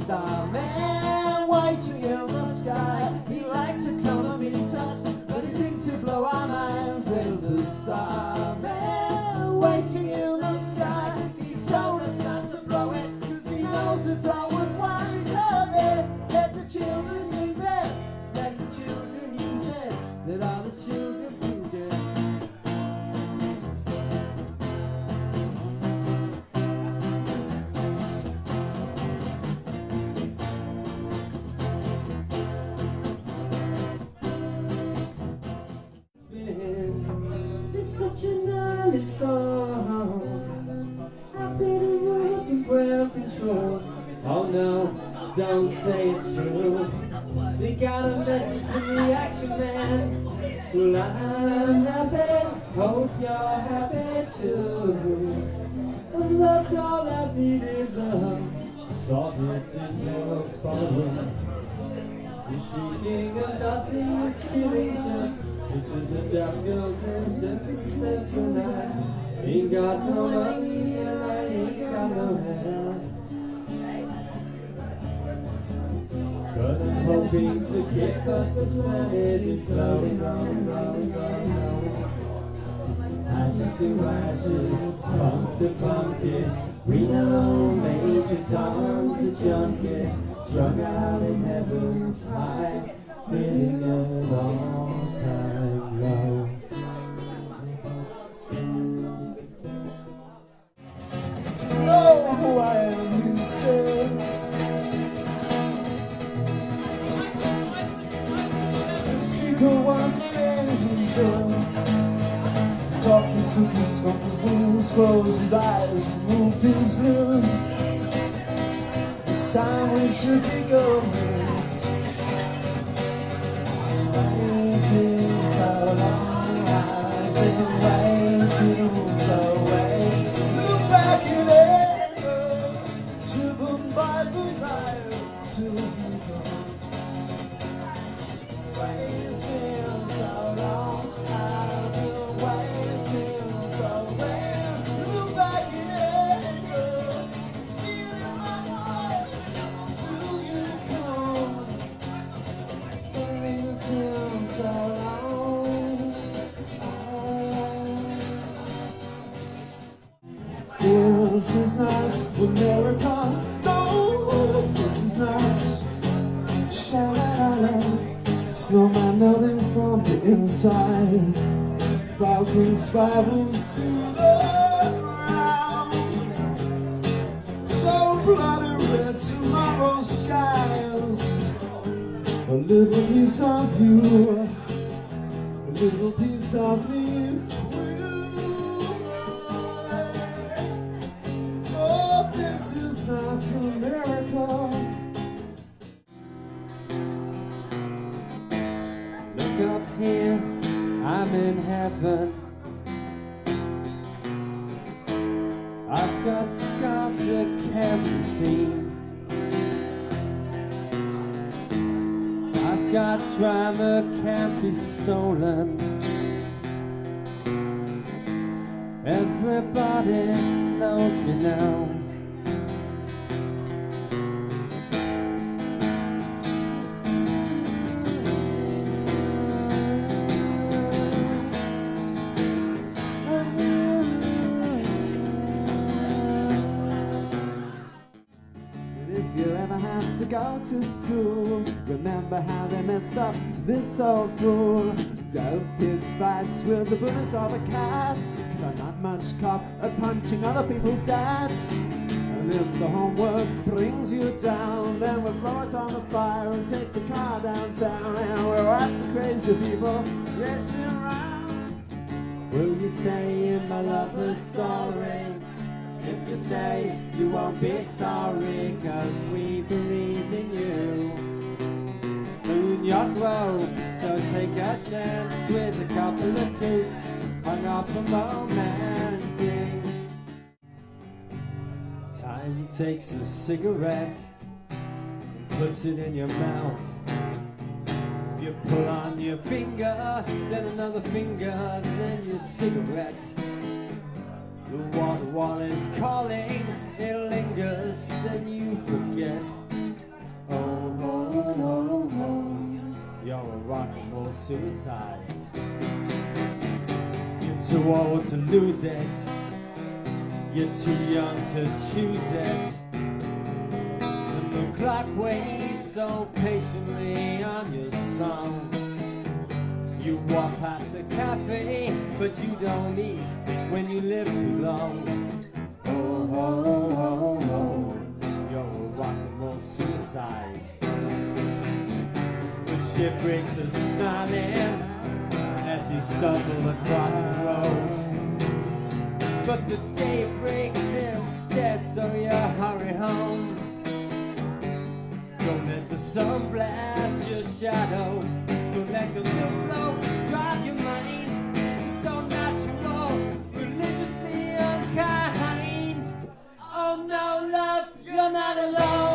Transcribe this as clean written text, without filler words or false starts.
starman waiting in the sky. He likes to come and meet us, but he thinks he'll blow our minds. There's a starman waiting in the sky. He's told us not to blow it, cause he knows it's all worthwhile. Love it, let the children use it, let the children use it, let all the children use it. It's such an early song. I pity you with well control. Oh no, don't say it's true. We got a message from the action man. Well, I'm happy, hope you're happy too. I've loved all I needed, love. Saw drifted tails following. You're shrieking and nothing is killing, just pictures of young girls in synthesis. And I ain't got no money and I ain't got no hair, but I'm hoping to kick up the planet is slowly growing, growing, growing, growing. Ashes to ashes, pumps to pumpkin. We know Major Tom's a junkie, strung out in heaven's high, hitting an all-time low. Oh, who I am, you say. The speaker was an angel, talking to his rules, closed his eyes and moved his limbs. This time we should be going. Waiting so long, I've been waiting so wait. Look back in anger, driven by the night till we go. Waiting so long, I've been waiting so wait. Look back in anger, see it in my heart till you come. Waiting so long. This is not America, no, this is not Sha-la-la-la. Snowman melting from the inside, falcon spirals to the ground. So bloody red tomorrow's skies. A little piece of you, a little piece of me. Oh, this is not America. Look up here, I'm in heaven. I've got scars that can't be seen. I've got drama can't be stolen. Everybody knows me now. To go to school, remember how they messed up this old fool. Don't pick fights with the bullets or the cats, cause I'm not much cop at punching other people's dads. And if the homework brings you down, then we'll throw it on the fire and take the car downtown. And we'll watch the crazy people racing around. Will you stay in my lover's story? If you stay, you won't be sorry, cause we believe in you. Soon you'll grow, so take a chance with a couple of kooks hung up on romancing. Time takes a cigarette and puts it in your mouth. You pull on your finger, then another finger, then your cigarette. The water wall is calling, it lingers, then you forget. or suicide. You're too old to lose it. You're too young to choose it. And the clock waits so patiently on your song. You walk past the cafe, but you don't eat when you live too long. Oh, oh, oh, oh, you're a rock and roll suicide. The ship breaks her snarling as you stumble across the road. But the day breaks instead, so you hurry home. Don't let the sun blast your shadow. Don't let the flow drive your mind. It's so natural, religiously unkind. Oh no, love, you're not alone.